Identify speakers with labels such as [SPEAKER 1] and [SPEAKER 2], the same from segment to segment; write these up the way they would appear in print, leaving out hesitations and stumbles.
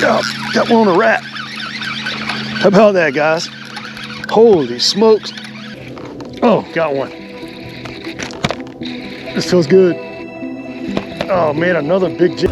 [SPEAKER 1] Oh, got one on a rat. How about that, guys? Holy smokes. Oh, got one. This feels good. Oh man, another big jig.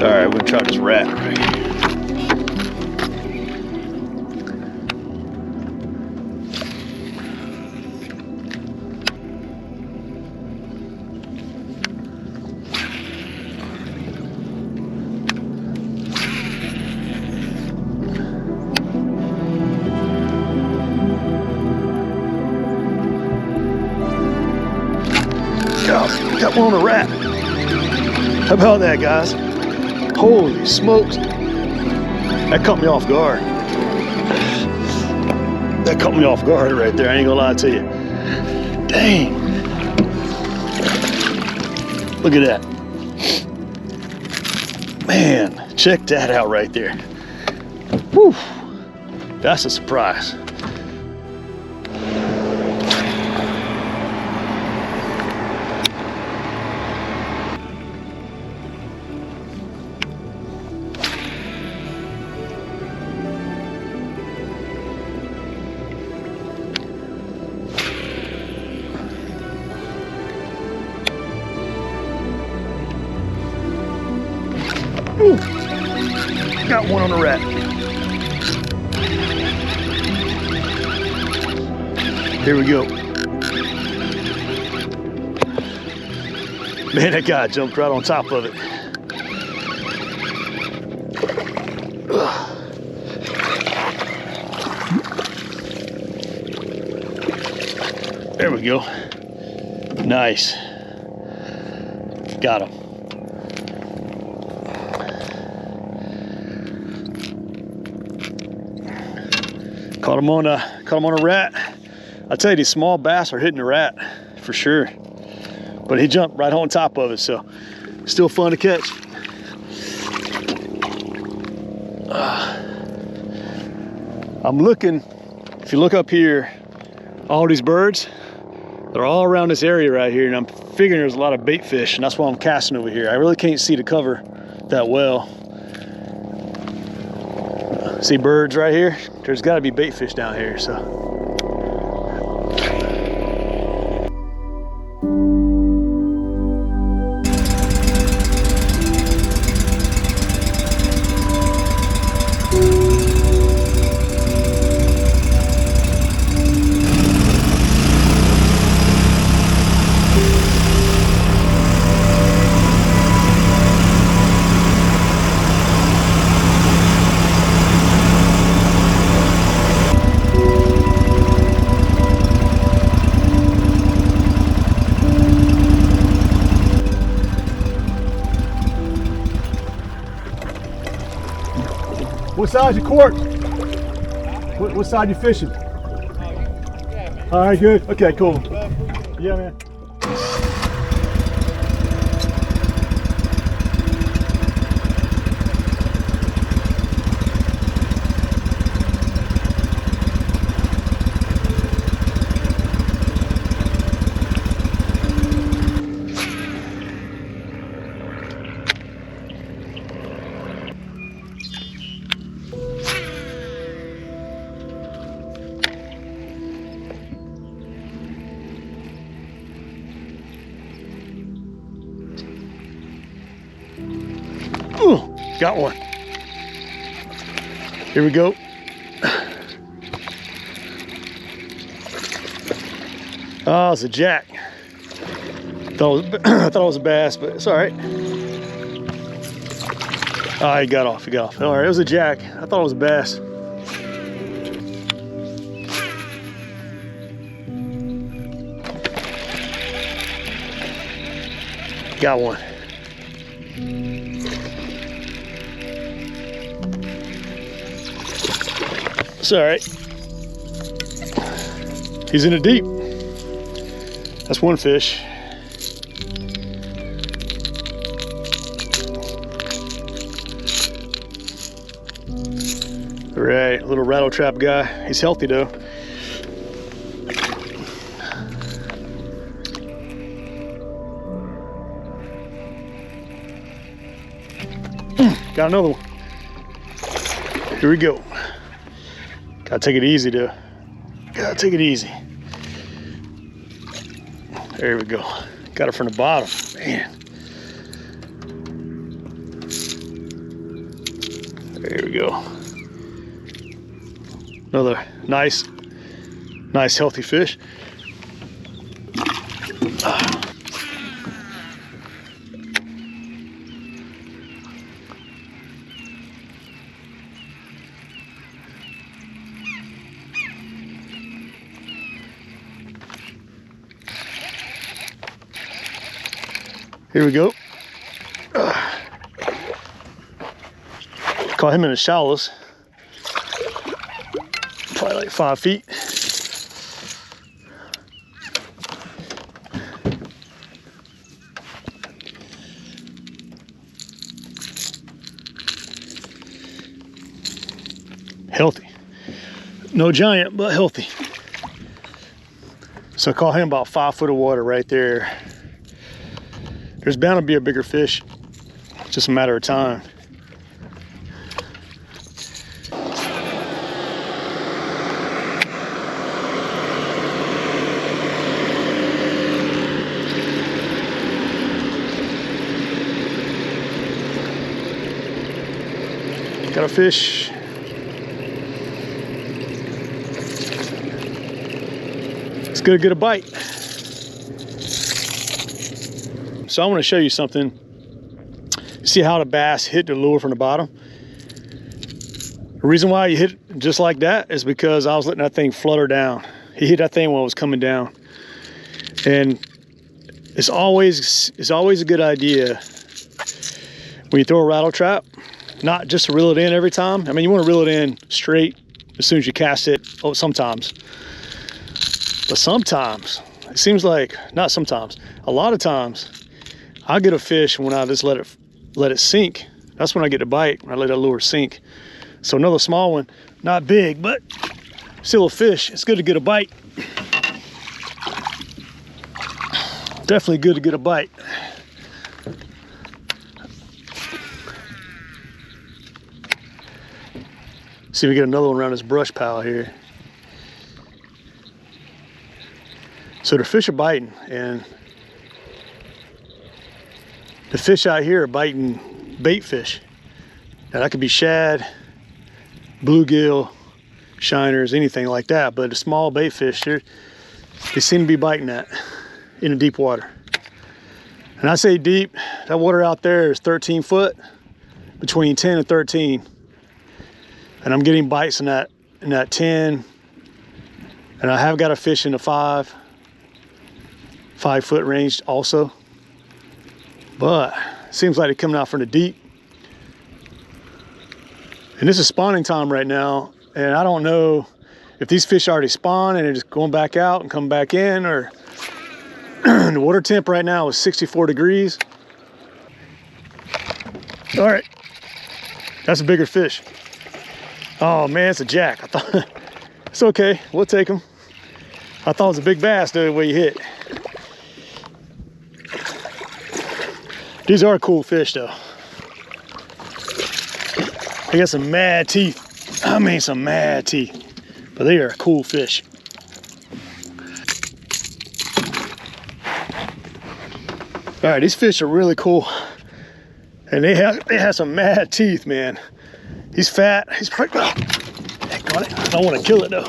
[SPEAKER 1] All right, we're gonna try this rat right here. Oh, got one on a rat. How about that, guys? Holy smokes. That caught me off guard. That caught me off guard right there. I ain't gonna lie to you. Dang. Look at that. Man, check that out right there. Whew. That's a surprise. Ooh, got one on the rat. Here we go. Man, that guy jumped right on top of it. There we go. Nice. Got him. Caught him on a rat. I tell you, these small bass are hitting the rat for sure. But he jumped right on top of it, so still fun to catch. I'm looking, if you look up here, all these birds, they're all around this area right here, and I'm figuring there's a lot of bait fish, and that's why I'm casting over here. I really can't see the cover that well. See birds right here? There's got to be bait fish down here, so. What size you caught? What side you fishing?
[SPEAKER 2] Yeah, man.
[SPEAKER 1] All right, good. Okay, cool. Yeah, man. Ooh, got one. Here we go. Oh, it's a jack. I thought it was a bass, but it's all right. Oh, he got off, All right, it was a jack. I thought it was a bass. Got one. It's all right. He's in it deep. That's one fish. All right, little rattle trap guy. He's healthy though. Got another one. Here we go. Gotta take it easy though. Gotta take it easy. There we go. Got it from the bottom, man. There we go. Another nice healthy fish. Here we go. Caught him in the shallows. Probably like 5 feet. Healthy. No giant, but healthy. So I caught him about 5 foot of water right there. There's bound to be a bigger fish. It's just a matter of time. Got a fish. It's gonna get a bite. So I want to show you something. See how the bass hit the lure from the bottom? The reason why you hit just like that is because I was letting that thing flutter down. He hit that thing when it was coming down. And it's always a good idea when you throw a rattle trap, not just to reel it in every time. I mean, you want to reel it in straight as soon as you cast it. Oh, sometimes. But sometimes, it seems like, not sometimes, a lot of times, I get a fish when I just let it sink. That's when I get the bite, when I let that lure sink. So another small one, not big, but still a fish. It's good to get a bite. Definitely good to get a bite. See if we get another one around this brush pile here. So the fish are biting, and the fish out here are biting bait fish. Now that could be shad, bluegill, shiners, anything like that. But the small bait fish, they seem to be biting that in the deep water. And I say deep, that water out there is 13 foot, between 10 and 13. And I'm getting bites in that 10. And I have got a fish in the 5 foot range also. But it seems like they're coming out from the deep. And this is spawning time right now. And I don't know if these fish already spawn and they're just going back out and come back in, or the water temp right now is 64 degrees. All right, that's a bigger fish. Oh man, it's a jack. I thought it's okay, we'll take him. I thought it was a big bass the way you hit. These are cool fish though. They got some mad teeth. I mean, some mad teeth. But they are cool fish. All right, these fish are really cool. And they have some mad teeth, man. He's fat. He's probably, oh, heck on it. I don't want to kill it though.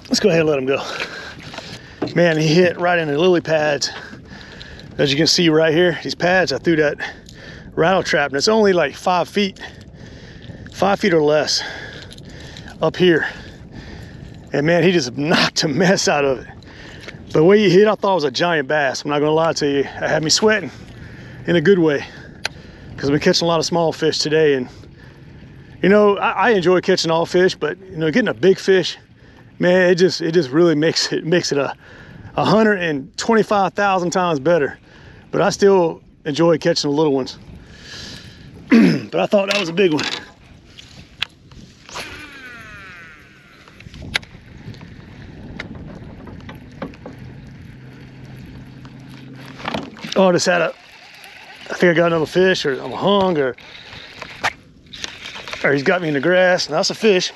[SPEAKER 1] Let's go ahead and let him go. Man, he hit right in the lily pads. As you can see right here, these pads, I threw that rattle trap, and it's only like 5 feet or less up here. And man, he just knocked a mess out of it. But the way he hit, I thought it was a giant bass. I'm not gonna lie to you. It had me sweating in a good way, because I've been catching a lot of small fish today. And you know, I enjoy catching all fish, but you know, getting a big fish, man, it just really makes it 125,000 times better. But I still enjoy catching the little ones. But I thought that was a big one. Oh, I just had I think I got another fish, or I'm hung, or he's got me in the grass. Now that's a fish.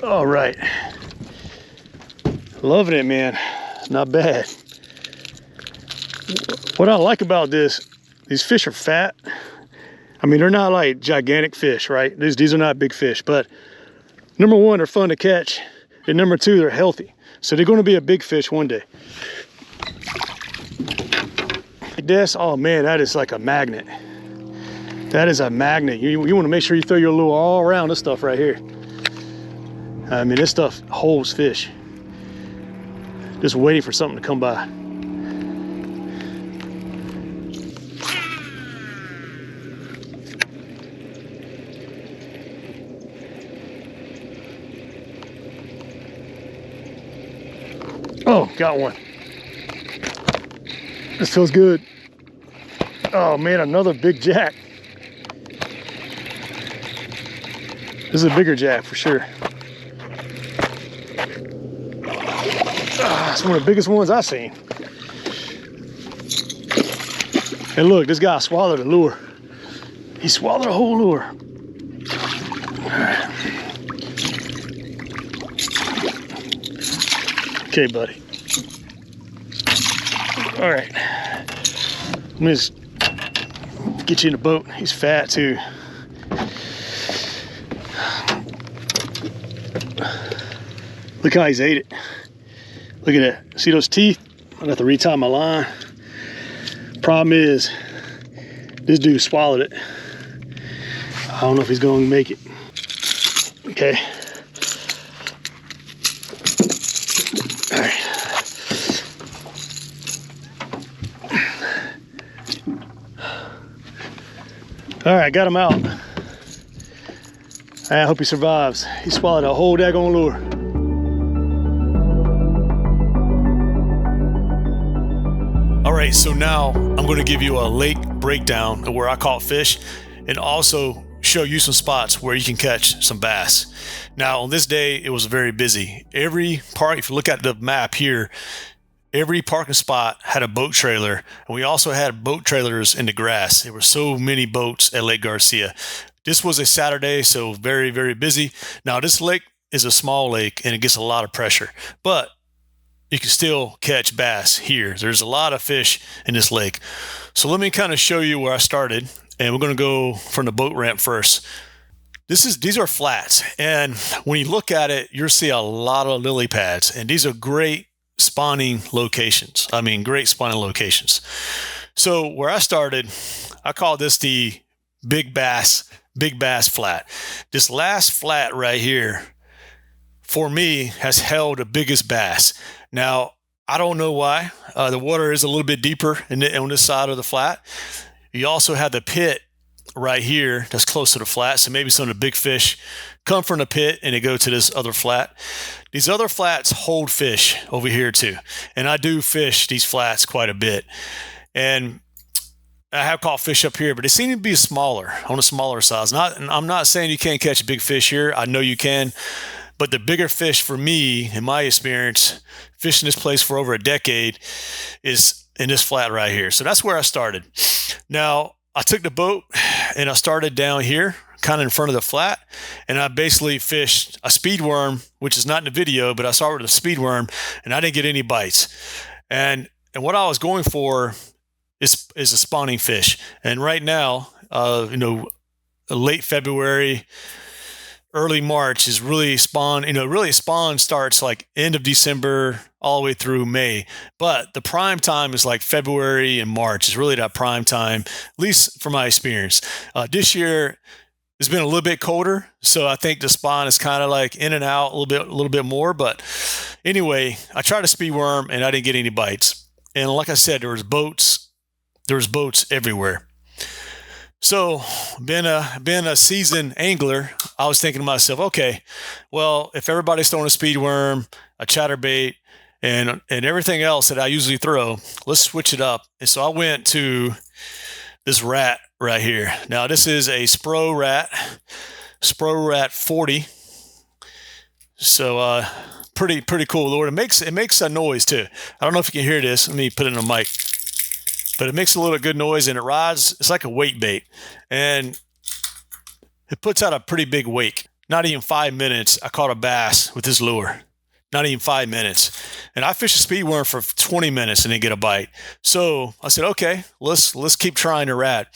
[SPEAKER 1] All right. Loving it, man. Not bad. What I like about these fish are fat. I mean, they're not like gigantic fish, right? These are not big fish, but number one, they're fun to catch. And number two, they're healthy. So they're gonna be a big fish one day. Like this, oh man, that is like a magnet. That is a magnet. You wanna make sure you throw your lure all around this stuff right here. I mean, this stuff holds fish. Just waiting for something to come by. Oh, got one. This feels good. Oh man, another big jack. This is a bigger jack for sure. It's one of the biggest ones I've seen. And look, this guy swallowed a lure. He swallowed a whole lure. All right. Okay, buddy. All right. Let me just get you in the boat. He's fat too. Look how he's ate it. Look at that. See those teeth? I got to retie my line. Problem is, this dude swallowed it. I don't know if he's going to make it. Okay. All right. All right, got him out. I hope he survives. He swallowed a whole daggone lure. All right, so now I'm going to give you a lake breakdown of where I caught fish and also show you some spots where you can catch some bass. Now, on this day, it was very busy. Every park, if you look at the map here, every parking spot had a boat trailer, and we also had boat trailers in the grass. There were so many boats at Lake Garcia. This was a Saturday, so very, very busy. Now, this lake is a small lake, and it gets a lot of pressure, but you can still catch bass here. There's a lot of fish in this lake. So let me kind of show you where I started, and we're going to go from the boat ramp first. These are flats, and when you look at it, you'll see a lot of lily pads, and these are great spawning locations. I mean, great spawning locations. So where I started, I call this the big bass flat. This last flat right here, for me, has held the biggest bass. Now, I don't know why. The water is a little bit deeper on this side of the flat. You also have the pit right here that's close to the flat. So maybe some of the big fish come from the pit and they go to this other flat. These other flats hold fish over here too. And I do fish these flats quite a bit. And I have caught fish up here, but they seem to be smaller, on a smaller size. I'm not saying you can't catch a big fish here. I know you can. But the bigger fish for me, in my experience, fishing this place for over a decade, is in this flat right here. So that's where I started. Now, I took the boat and I started down here, kind of in front of the flat, and I basically fished a speed worm, which is not in the video, but I started with a speed worm, and I didn't get any bites. And what I was going for is a spawning fish. And right now, late February, early March is really spawn. Really spawn starts like end of December all the way through May. But the prime time is like February and March is really that prime time, at least from my experience. This year it's been a little bit colder, so I think the spawn is kind of like in and out a little bit more. But anyway, I tried a speed worm and I didn't get any bites. And like I said, there was boats everywhere. So, being a seasoned angler, I was thinking to myself, okay, well, if everybody's throwing a speed worm, a chatterbait, and everything else that I usually throw, let's switch it up. And so I went to this rat right here. Now this is a Spro Rat 40. So pretty cool lure. It makes a noise too. I don't know if you can hear this. Let me put it in a mic. But it makes a little good noise and it rides. It's like a wake bait, and it puts out a pretty big wake. Not even 5 minutes, I caught a bass with this lure. Not even 5 minutes, and I fished a speed worm for 20 minutes and didn't get a bite. So I said, okay, let's keep trying the rat.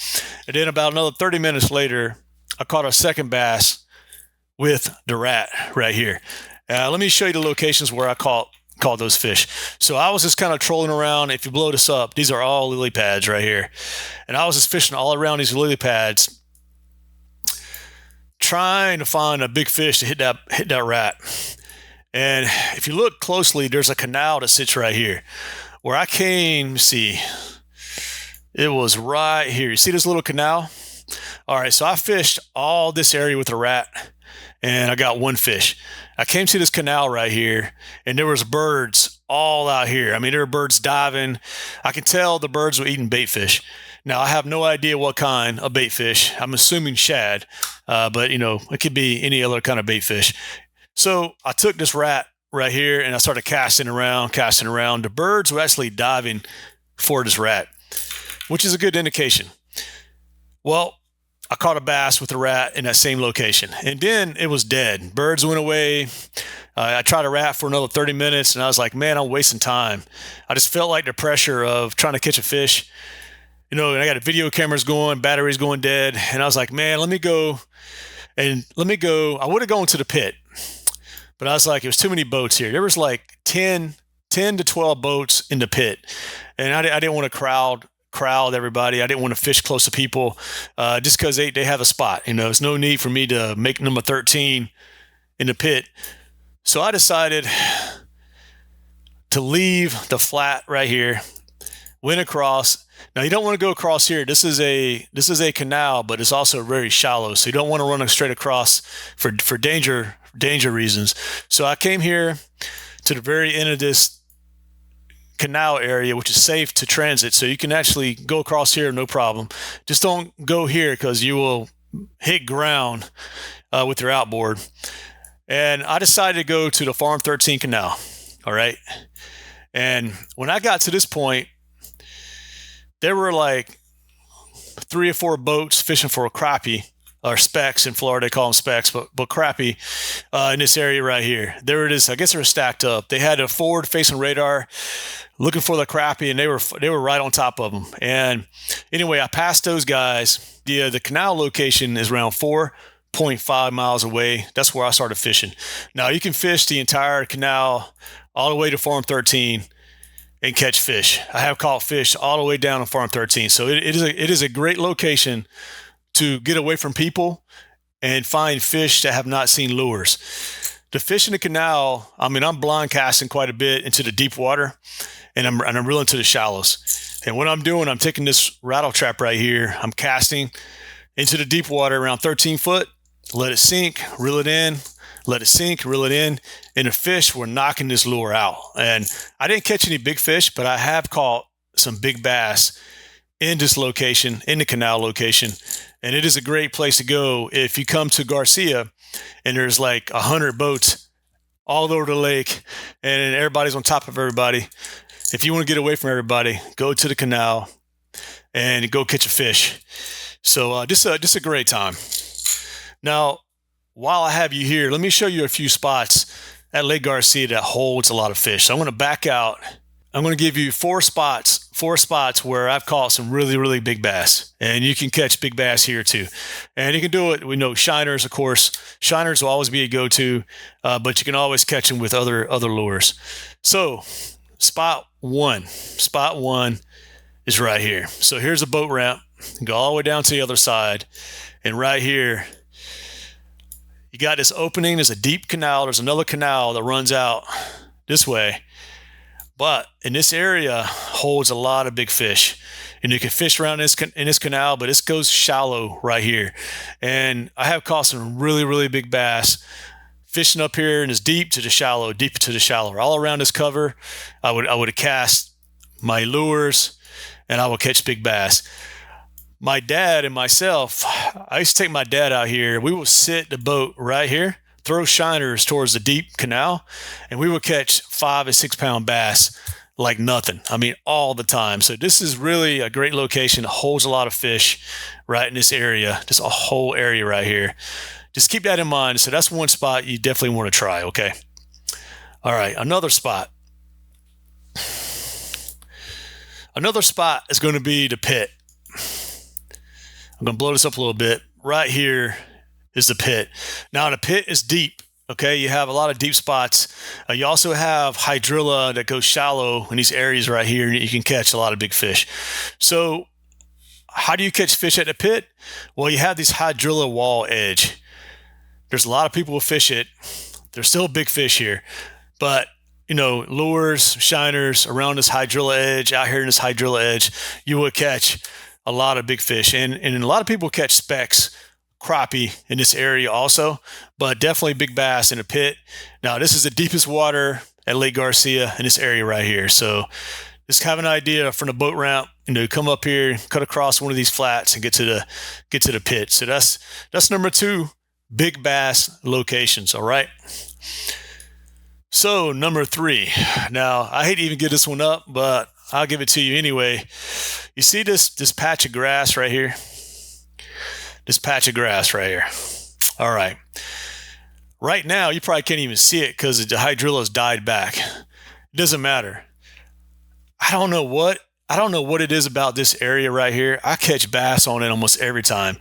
[SPEAKER 1] And then about another 30 minutes later, I caught a second bass with the rat right here. Let me show you the locations where I caught those fish. So I was just kind of trolling around. If you blow this up, these are all lily pads right here. And I was just fishing all around these lily pads, trying to find a big fish to hit that rat. And if you look closely, there's a canal that sits right here. Where I came, see, it was right here. You see this little canal? All right, so I fished all this area with a rat, and I got one fish. I came to this canal right here, and there was birds all out here. I mean, there were birds diving. I could tell the birds were eating bait fish. Now, I have no idea what kind of bait fish. I'm assuming shad, but, it could be any other kind of bait fish. So I took this rat right here, and I started casting around. The birds were actually diving for this rat, which is a good indication. Well, I caught a bass with a rat in that same location, and then it was dead. Birds went away. I tried a rat for another 30 minutes, and I was like, man, I'm wasting time. I just felt like the pressure of trying to catch a fish. And I got the video cameras going, batteries going dead, and I was like, man, let me go. I would have gone to the pit, but I was like, there's too many boats here. There was like 10 to 12 boats in the pit, and I didn't want to crowd everybody. I didn't want to fish close to people just because they have a spot. There's no need for me to make number 13 in the pit. So I decided to leave the flat right here, went across. Now you don't want to go across here. This is a canal, but it's also very shallow, so you don't want to run straight across for danger reasons. So I came here to the very end of this canal area, which is safe to transit, so you can actually go across here no problem. Just don't go here because you will hit ground with your outboard. And I decided to go to the Farm 13 canal. All right, and when I got to this point, there were like 3 or 4 boats fishing for a crappie, or specks in Florida. They call them specks, but crappie in this area right here. There it is. I guess they were stacked up. They had a forward-facing radar looking for the crappie, and they were right on top of them. And anyway, I passed those guys. The canal location is around 4.5 miles away. That's where I started fishing. Now you can fish the entire canal all the way to Farm 13 and catch fish. I have caught fish all the way down on Farm 13. So it is a great location to get away from people and find fish that have not seen lures. The fish in the canal, I'm blind casting quite a bit into the deep water, and I'm reeling to the shallows. And what I'm doing, I'm taking this rattle trap right here. I'm casting into the deep water around 13 foot, let it sink, reel it in, let it sink, reel it in, and the fish were knocking this lure out. And I didn't catch any big fish, but I have caught some big bass in this location, in the canal location. And it is a great place to go if you come to Garcia and there's like 100 boats all over the lake and everybody's on top of everybody. If you want to get away from everybody, go to the canal and go catch a fish. So just a great time. Now, while I have you here, let me show you a few spots at Lake Garcia that holds a lot of fish. So I'm going to back out. I'm going to give you four spots where I've caught some really, really big bass. And you can catch big bass here too. And you can do it. We know shiners, of course. Shiners will always be a go-to, but you can always catch them with other lures. So spot one is right here. So here's a boat ramp. Go all the way down to the other side. And right here, you got this opening. There's a deep canal. There's another canal that runs out this way. But in this area holds a lot of big fish. and you can fish around in this canal, but it goes shallow right here. And I have caught some really, really big bass fishing up here in this deep to the shallow, deep to the shallow. All around this cover, I would cast my lures, and I would catch big bass. My dad and myself, I used to take my dad out here. We would sit the boat right here, throw shiners towards the deep canal, and we would catch 5 and 6 pound bass like nothing. I mean, all the time. So this is really a great location. It holds a lot of fish right in this area, just a whole area right here. Just keep that in mind. So that's one spot you definitely want to try, okay? All right, another spot. Another spot is going to be the pit. I'm going to blow this up a little bit. Right here is the pit. Now, the pit is deep, okay? You have a lot of deep spots. You also have hydrilla that goes shallow in these areas right here, and you can catch a lot of big fish. So how do you catch fish at the pit? Well, you have this hydrilla wall edge. There's a lot of people who fish it. There's still big fish here, but lures, shiners around this hydrilla edge, out here in this hydrilla edge, you will catch a lot of big fish. And a lot of people catch specks, crappie in this area also, but definitely big bass in the pit. Now, this is the deepest water at Lake Garcia in this area right here. So just have an idea from the boat ramp, come up here, cut across one of these flats and get to the pit. So that's number 2. Big bass locations, all right? So number 3. Now, I hate to even give this one up, but I'll give it to you anyway. You see this patch of grass right here? This patch of grass right here. All right. Right now, you probably can't even see it because the hydrilla's died back. It doesn't matter. I don't know what it is about this area right here. I catch bass on it almost every time.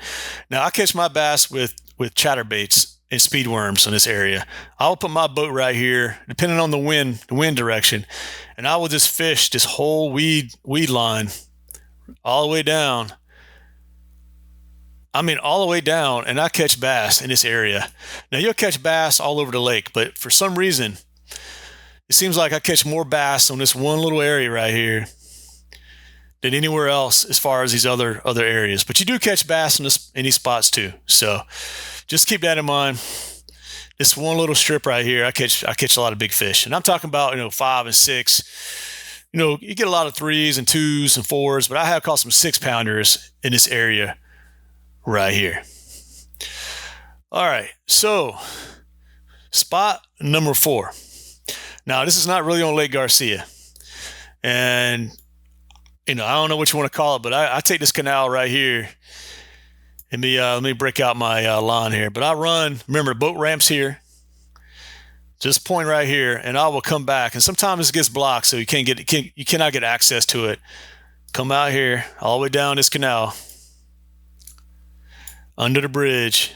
[SPEAKER 1] Now, I catch my bass with chatterbaits and speed worms in this area. I'll put my boat right here, depending on the wind direction, and I will just fish this whole weed line all the way down. I mean, all the way down, and I catch bass in this area. Now, you'll catch bass all over the lake, but for some reason, it seems like I catch more bass on this one little area right here than anywhere else as far as these other areas. But you do catch bass in these spots too. So just keep that in mind. This one little strip right here, I catch a lot of big fish. And I'm talking about, 5 and 6. You get a lot of 3s and 2s and 4s, but I have caught some 6 pounders in this area right here. All right. So spot number 4. Now, this is not really on Lake Garcia. And I don't know what you want to call it, but I take this canal right here. Let me break out my line here. But I run, remember, boat ramps here. Just point right here, and I will come back. And sometimes it gets blocked, so you cannot get access to it. Come out here, all the way down this canal, under the bridge.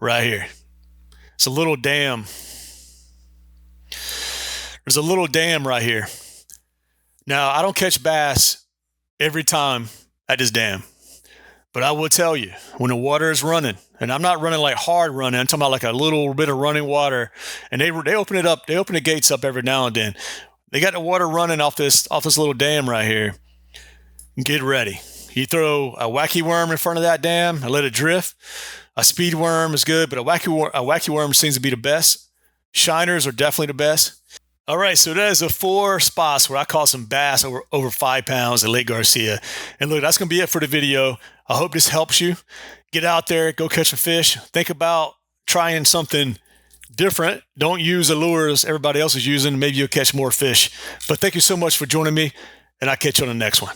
[SPEAKER 1] Right here. It's a little dam. There's a little dam right here. Now, I don't catch bass every time at this dam, but I will tell you, when the water is running, and I'm not running like hard running, I'm talking about like a little bit of running water, and they open it up, they open the gates up every now and then. They got the water running off this little dam right here. Get ready. You throw a wacky worm in front of that dam and let it drift. A speed worm is good, but a wacky worm seems to be the best. Shiners are definitely the best. All right, so that is the 4 spots where I caught some bass over 5 pounds at Lake Garcia. And look, that's going to be it for the video. I hope this helps you. Get out there, go catch a fish. Think about trying something different. Don't use the lures everybody else is using. Maybe you'll catch more fish. But thank you so much for joining me, and I'll catch you on the next one.